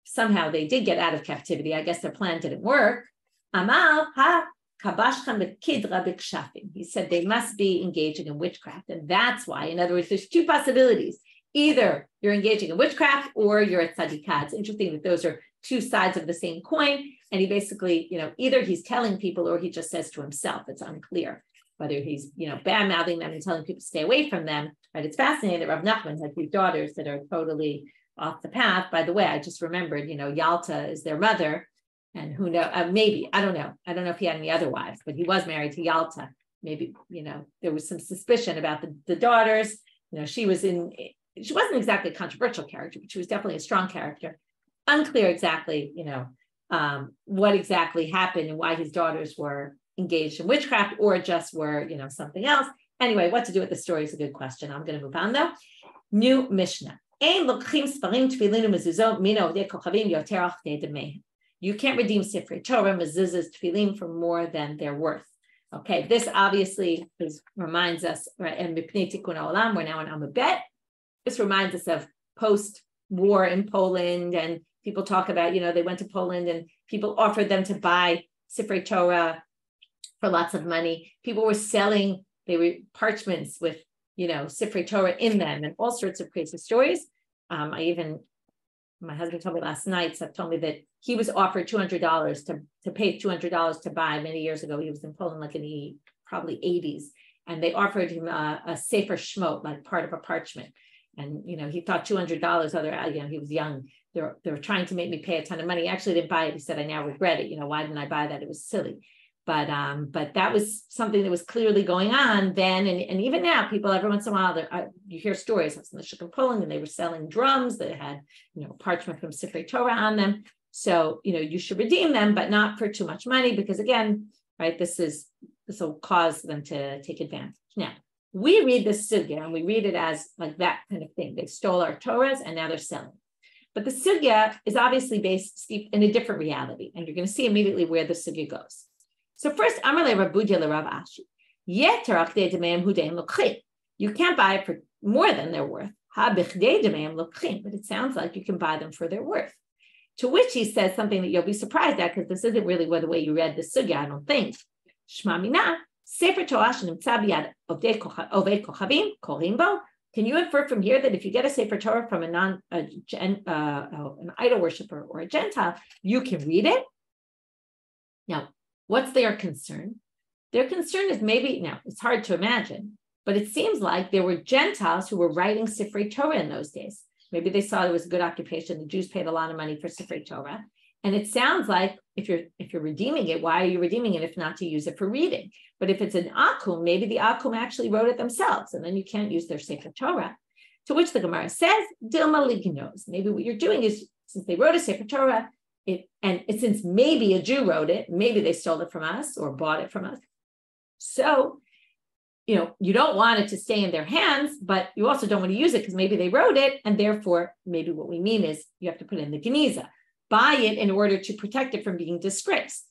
Somehow they did get out of captivity. I guess their plan didn't work. Amal ha kabashchan bekidra b'kshafim. He said they must be engaging in witchcraft, and that's why. In other words, there's two possibilities. Either you're engaging in witchcraft or you're a tzadikah. It's interesting that those are two sides of the same coin. And he basically, either he's telling people or he just says to himself. It's unclear whether he's, bad-mouthing them and telling people to stay away from them. Right? It's fascinating that Rav Nachman had three daughters that are totally off the path. By the way, I just remembered, Yalta is their mother. And who knows, maybe, I don't know. I don't know if he had any other wives, but he was married to Yalta. Maybe, there was some suspicion about the daughters. She wasn't exactly a controversial character, but she was definitely a strong character. Unclear exactly, what exactly happened and why his daughters were engaged in witchcraft or just were, something else. Anyway, what to do with the story is a good question. I'm going to move on though. New Mishnah. You can't redeem Sifrei Torah, mezuzahs, tefillin for more than their worth. Okay, this obviously reminds us, right, and Mipnei Tikkun Haolam, we're now in Amud Bet. This reminds us of post-war in Poland, and people talk about, they went to Poland and people offered them to buy Sifrei Torah for lots of money. People were selling, parchments with, Sifrei Torah in them and all sorts of crazy stories. My husband told me last night, Seth told me that he was offered $200 to pay $200 to buy many years ago. He was in Poland like in the probably 80s. And they offered him a Sefer Shmot, like part of a parchment. And, he thought $200, he was young. They were trying to make me pay a ton of money. He actually didn't buy it. He said, I now regret it. Why didn't I buy that? It was silly. But that was something that was clearly going on then. And even now, people, every once in a while, you hear stories. I was in the Shuk in Poland and they were selling drums that had, parchment from Sifrei Torah on them. So, you should redeem them, but not for too much money, because again, right, this will cause them to take advantage. Now, we read this sugya and we read it as like that kind of thing. They stole our Torahs and now they're selling. But the sugya is obviously based in a different reality. And you're going to see immediately where the sugya goes. So first, Amar le Rabudya le Rav Ashi. You can't buy it for more than their worth. But it sounds like you can buy them for their worth. To which he says something that you'll be surprised at, because this isn't really the way you read the sugya, I don't think. Shma mina, Sefer Torah shenimtza biyad ovei kochavim korim bo. Can you infer from here that if you get a Sefer Torah from an idol worshiper or a Gentile, you can read it? Now, what's their concern? Their concern is now it's hard to imagine, but it seems like there were Gentiles who were writing Sifrei Torah in those days. Maybe they saw it was a good occupation. The Jews paid a lot of money for Sifrei Torah. And it sounds like if you're redeeming it, why are you redeeming it if not to use it for reading? But if it's an Akum, maybe the Akum actually wrote it themselves, and then you can't use their Sefer Torah. To which the Gemara says, Dilma Lignos. Maybe what you're doing is, since they wrote a Sefer Torah, since maybe a Jew wrote it, maybe they stole it from us or bought it from us. So, you don't want it to stay in their hands, but you also don't want to use it because maybe they wrote it. And therefore, maybe what we mean is you have to put in the Geniza, buy it in order to protect it from being disgraced.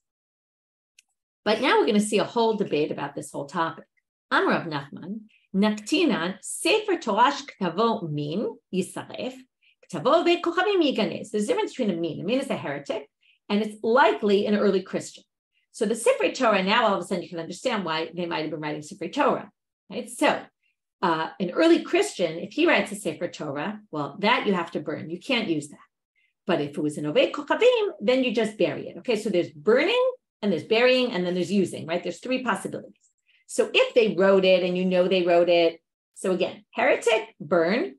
But now we're going to see a whole debate about this whole topic. Amar Rav Nachman, Naktinan, Sefer Torah Ktavo Min Yisaref, Ktavo Ve'Kochavim Yiganez. There's a difference between a min. A min is a heretic, and it's likely an early Christian. So the Sifrei Torah, now all of a sudden you can understand why they might have been writing Sifrei Torah, right? So an early Christian, if he writes a Sefer Torah, well, that you have to burn. You can't use that. But if it was an Ovei Kochavim, then you just bury it. Okay, so there's burning, and there's burying, and then there's using, right? There's three possibilities. So if they wrote it, and they wrote it, so again, heretic, burn,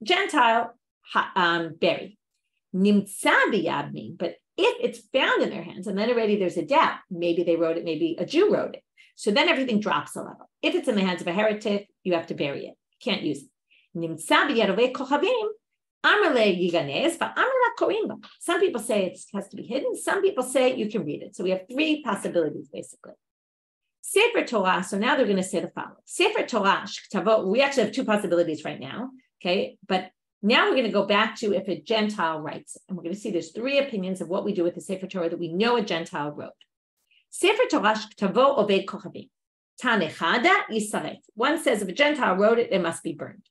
Gentile, bury. Nimtza biyad, but if it's found in their hands, and then already there's a doubt, maybe they wrote it, maybe a Jew wrote it. So then everything drops a level. If it's in the hands of a heretic, you have to bury it. You can't use it. Nimtza biyad ovei kochavim, some people say it has to be hidden. Some people say you can read it. So we have three possibilities, basically. Sefer Torah, so now they're going to say the following. Sefer Torah, we actually have two possibilities right now, okay? But now we're going to go back to if a Gentile writes it. And we're going to see there's three opinions of what we do with the Sefer Torah that we know a Gentile wrote. Sefer Torah, Ktavo Ovei Kochavim. Tanechada Yisaref. One says if a Gentile wrote it, it must be burned.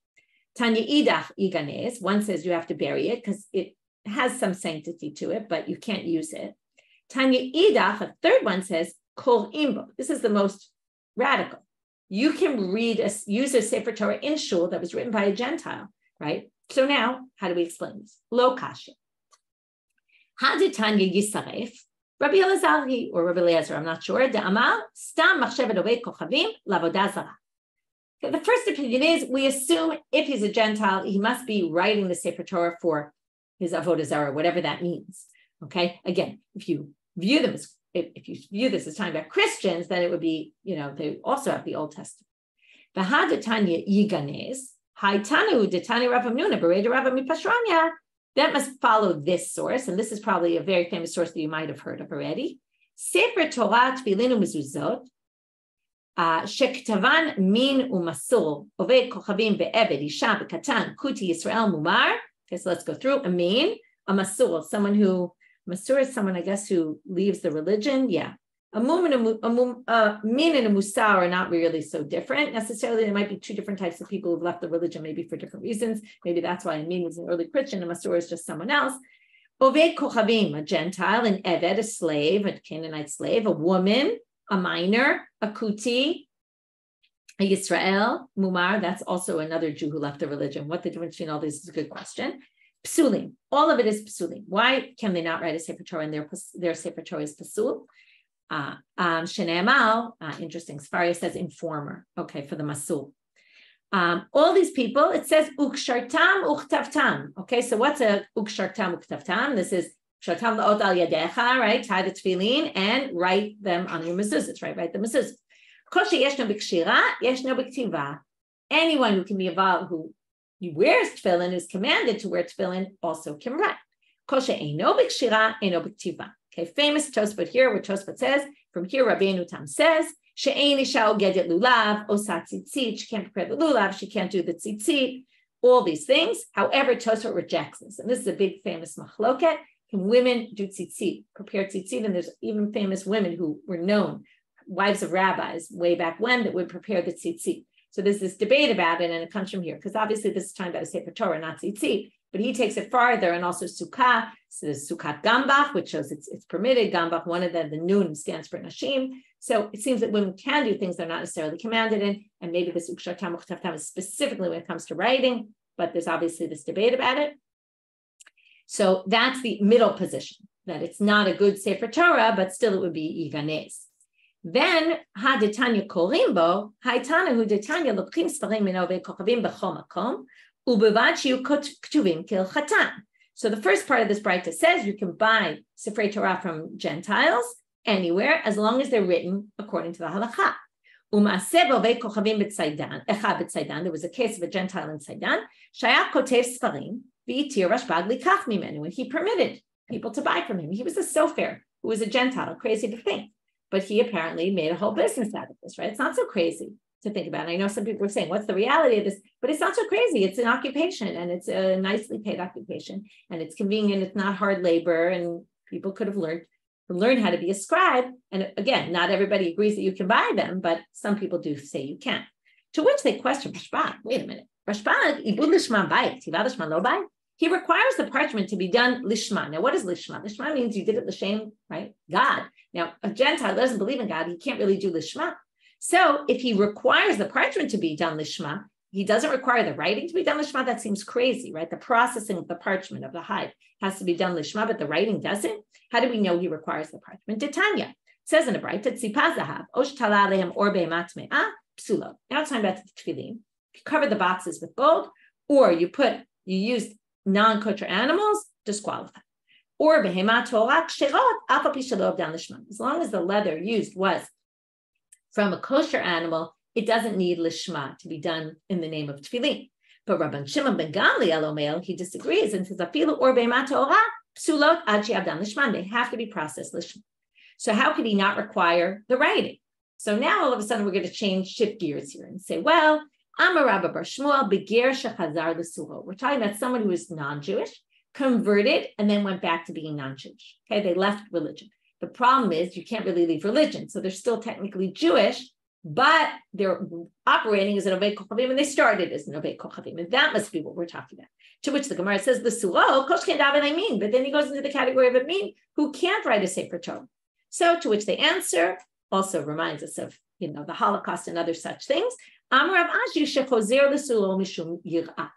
Tanya idach iganes. One says you have to bury it because it has some sanctity to it, but you can't use it. Tanya idach, a third one says kol imbo. This is the most radical. You can use a Sefer Torah in shul that was written by a Gentile, right? So now, how do we explain this? Lo kasha. Haditanya yisaref. Rabbi Elazar or Rabbi Eliezer, I'm not sure. The Amal stam machshevet ovei kochavim lavodah zara. The first opinion is we assume if he's a Gentile, he must be writing the Sefer Torah for his avodah zara, whatever that means. Okay. Again, if you view them as if you view this as talking about Christians, then it would be, they also have the Old Testament. V'hadatanya yiganes haitanu detani Rav Hamnuna bereda Rav Mipashranya. That must follow this source, and this is probably a very famous source that you might have heard of already. Sefer Torah Tefillin u'Mezuzot shektavan min u'masur oved kochavim ve'eved isha v'katan kuti Yisrael mumar. Okay, so let's go through. A min, a masur, masur is someone, I guess, who leaves the religion. Yeah. A min and a musar are not really so different necessarily. There might be two different types of people who've left the religion, maybe for different reasons. Maybe that's why a min was an early Christian, a masur is just someone else. Oved kochavim, a Gentile, an eved, a slave, a Canaanite slave, a woman, a minor, a kuti, a Yisrael, mumar, that's also another Jew who left the religion. What the difference between all these is a good question. Psulim, all of it is psulim. Why can they not write a Sefer Torah and their Sefer Torah is psul? Shene'amal, interesting. Sfaria says informer. Okay, for the masul. All these people, it says ukshartam uktavtam. Okay, so what's a ukshartam uktavtam? This is shartam laot al yadecha, right? Tie the tefillin and write them on your mezuzahs, right? Write the mezuzahs. Anyone who can be involved, who wears tefillin, is commanded to wear tefillin, also can write. Okay, famous Tosfot here, where Tosfot says, from here, Rabbeinu Tam says, she'ein isha ogedet lulav, osat tzitzit, she can't prepare the lulav, she can't do the tzitzit, all these things. However, Tosfot rejects this, and this is a big famous machloket. Can women do tzitzit, prepare tzitzit? And there's even famous women who were known, wives of rabbis way back when, that would prepare the tzitzit. So there's this debate about it, and it comes from here, because obviously this is talking about a Sefer Torah, not tzitzit. But he takes it farther, and also sukkah. So there's Sukkot Gambach, which shows it's permitted. Gambach, one of them, the nun stands for Nashim. So it seems that women can do things they're not necessarily commanded in, and maybe this Ukshartam Uktavtam is specifically when it comes to writing, but there's obviously this debate about it. So that's the middle position, that it's not a good Sefer Torah, but still it would be Iganez. Then Ha Detanya Korimbo, Haitana Hu Detanya Lokim Sfarim Minove Kochavim B'chol Makom. So the first part of this Braita says you can buy Sifrei Torah from Gentiles anywhere as long as they're written according to the halakha. There was a case of a Gentile in Sidon. When he permitted people to buy from him. He was a sofer who was a Gentile, crazy to think. But he apparently made a whole business out of this, right? It's not so crazy to think about. And I know some people are saying, what's the reality of this? But it's not so crazy. It's an occupation, and it's a nicely paid occupation, and it's convenient. It's not hard labor, and people could have learned how to be a scribe. And again, not everybody agrees that you can buy them, but some people do say you can. To which they question Rashbag. Wait a minute. Rashbag, ibud lishma bayit, tivad lishma lo bayit. He requires the parchment to be done lishma. Now, what is lishma? Lishma means you did it l'shem, right? God. Now, a Gentile doesn't believe in God. He can't really do lishma. So if he requires the parchment to be done lishma, he doesn't require the writing to be done lishma. That seems crazy, right? The processing of the parchment, of the hide, has to be done lishma, but the writing doesn't. How do we know he requires the parchment? Titania. It says in the Braita, tzipaz zahav, osh tala alehem or be'emat me'ah, psulo. Now it's talking about the tefillin. You cover the boxes with gold, or you used non-kosher animals, disqualified. Or behemat torah ksherot, afa pi shelo avdan lishma. As long as the leather used was from a kosher animal, it doesn't need lishma to be done in the name of tefillin. But Rabban Shimon ben Gamliel Omer, he disagrees and says, afilu or behemat torah psulot ad she'avdan lishma. They have to be processed lishma. So how could he not require the writing? So now all of a sudden we're going to shift gears here and say, well, Amar Rabba bar Shmuel beger shechazar l'suro. We're talking about someone who is non-Jewish, converted, and then went back to being non-Jewish. Okay, they left religion. The problem is you can't really leave religion. So they're still technically Jewish, but they're operating as an Oved Kochavim, and they started as an Oved Kochavim, and that must be what we're talking about. To which the Gemara says, "L'suo koshken daven amin," but then he goes into the category of amin, who can't write a Sefer Torah. So to which they answer, also reminds us of the Holocaust and other such things. Amar Rav Ashi shechozer l'suo mishum yirah.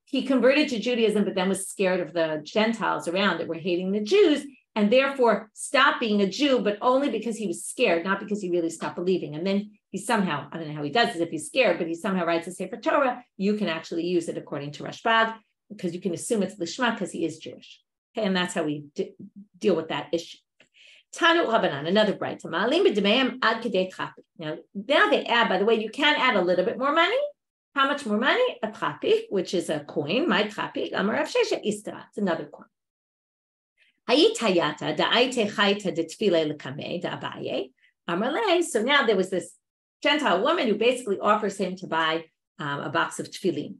He converted to Judaism, but then was scared of the Gentiles around that were hating the Jews, and therefore stopped being a Jew, but only because he was scared, not because he really stopped believing. And then he somehow, I don't know how he does this if he's scared, but he somehow writes a Sefer Torah. You can actually use it according to Rashbag, because you can assume it's Lishma because he is Jewish. Okay, and that's how we deal with that issue. Tanu Rabbanan, another bright. Now they add, by the way, you can add a little bit more money. How much more money? A trapik, which is a coin, my trapik, Amar Rav Sheshet Istara, it's another coin. So now there was this Gentile woman who basically offers him to buy a box of tefillin,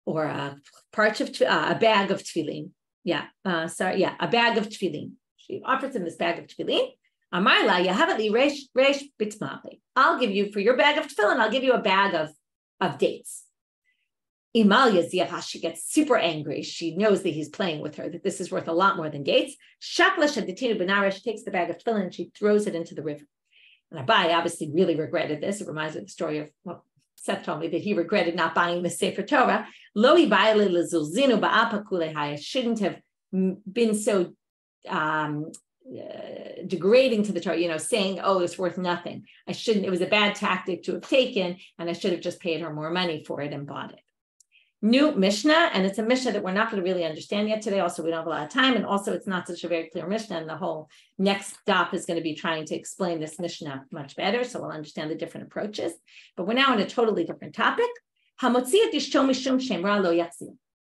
or a bag of tefillin. A bag of tefillin. She offers him this bag of tefillin. I'll give you, for your bag of tefillin, I'll give you a bag of dates. Imalia Ziyaha, she gets super angry. She knows that he's playing with her, that this is worth a lot more than dates. Shakla Shaditinu Benara, she takes the bag of tefillin and she throws it into the river. And Abai obviously really regretted this. It reminds me of the story of, Seth told me that he regretted not buying the Sefer Torah. Loi Baile Lezulzinu Ba'apa Kulehai, shouldn't have been so degrading to the Torah, saying, oh, it's worth nothing. It was a bad tactic to have taken, and I should have just paid her more money for it and bought it. New Mishnah, and it's a Mishnah that we're not going to really understand yet today. Also, we don't have a lot of time, and also it's not such a very clear Mishnah, and the whole next stop is going to be trying to explain this Mishnah much better, so we'll understand the different approaches. But we're now on a totally different topic.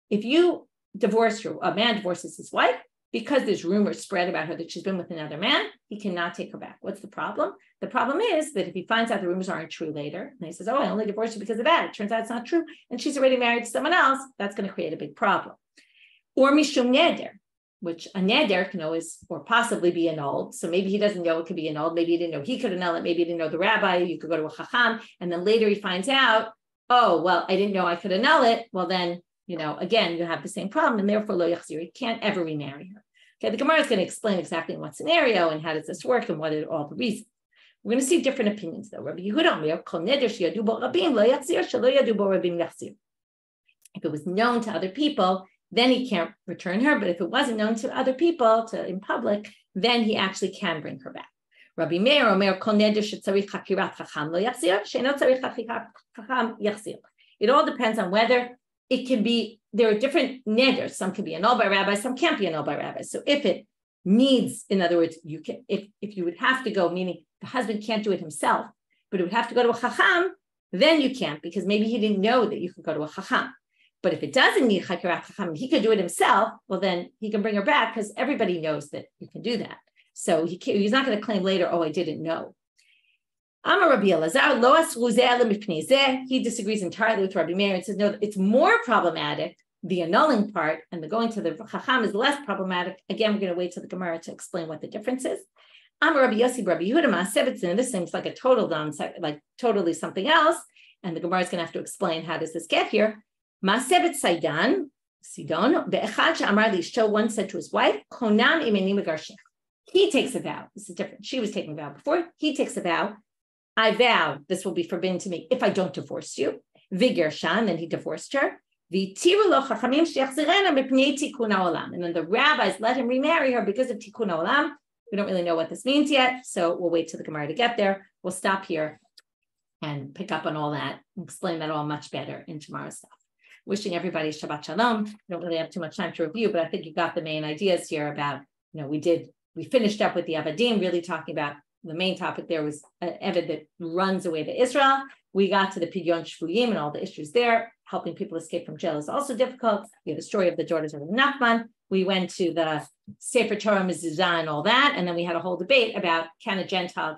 If you divorce a man divorces his wife, because there's rumors spread about her that she's been with another man, he cannot take her back. What's the problem? The problem is that if he finds out the rumors aren't true later, and he says, oh, I only divorced you because of that, it turns out it's not true, and she's already married to someone else, that's going to create a big problem. Or mishum neder, which a neder can always or possibly be annulled. So maybe he doesn't know it could be annulled. Maybe he didn't know he could annul it. Maybe he didn't know the rabbi. You could go to a chacham, and then later he finds out, oh, well, I didn't know I could annul it. Well, then, again, you have the same problem, and therefore lo yachzir, he can't ever remarry her. Okay, the Gemara is going to explain exactly in what scenario and how does this work and what are all the reasons. We're going to see different opinions though. Rabbi Yehuda Omer, kol neder sheyadu bo rabim lo yachzir, shelo yadu bo rabim yachzir. If it was known to other people, then he can't return her. But if it wasn't known to other people, in public, then he actually can bring her back. Rabbi Meir Omer, kol neder shetzarich chakirat chacham lo yachzir, she'eno tzarich chakirat chacham yachzir. It all depends on whether it can be, there are different neders. Some can be annulled by rabbis, some can't be annulled by rabbis. So if it needs, in other words, you can, if you would have to go, meaning the husband can't do it himself, but it would have to go to a chacham, then you can't, because maybe he didn't know that you could go to a chacham. But if it doesn't need chakirat chacham, he could do it himself, well, then he can bring her back because everybody knows that you can do that. So he's not going to claim later, oh, I didn't know. Amar Rabbi Elazar, lo asru zeh ela mipnei zeh. He disagrees entirely with Rabbi Meir and says, no, it's more problematic, the annulling part, and the going to the chacham is less problematic. Again, we're going to wait till the Gemara to explain what the difference is. Amar Rabbi Yossi, Rabbi Yehuda Ma'asevitzin, this seems like a total like totally something else, and the Gemara is going to have to explain how does this get here. Ma'asevit Sidon, be'echad she'amar li'ishto, one said to his wife, konam imeni megarshech. He takes a vow. This is different. She was taking a vow before. He takes a vow. I vow this will be forbidden to me if I don't divorce you. Vigershan, then he divorced her. And then the rabbis let him remarry her because of tikkun olam. We don't really know what this means yet, so we'll wait till the Gemara to get there. We'll stop here and pick up on all that and explain that all much better in tomorrow's stuff. Wishing everybody Shabbat Shalom. We don't really have too much time to review, but I think you got the main ideas here about, we finished up with the Avadim, really talking about the main topic there was an Eved that runs away to Israel. We got to the Pidyon Shvuyim and all the issues there. Helping people escape from jail is also difficult. We have the story of the daughters of Nachman. We went to the Sefer Torah Mezuzah and all that. And then we had a whole debate about can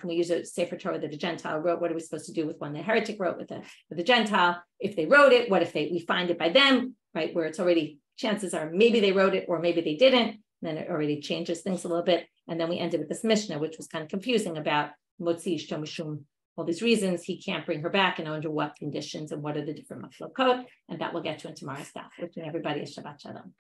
we use a Sefer Torah that a Gentile wrote? What are we supposed to do with one the heretic wrote with the Gentile? If they wrote it, what if we find it by them, right? Where it's already, chances are maybe they wrote it or maybe they didn't. Then it already changes things a little bit. And then we ended with this Mishnah, which was kind of confusing about Motzi Ishto Mishum all these reasons he can't bring her back and under what conditions and what are the different maflokot, and that we'll get to in tomorrow's daf. Wishing everybody a Shabbat Shalom.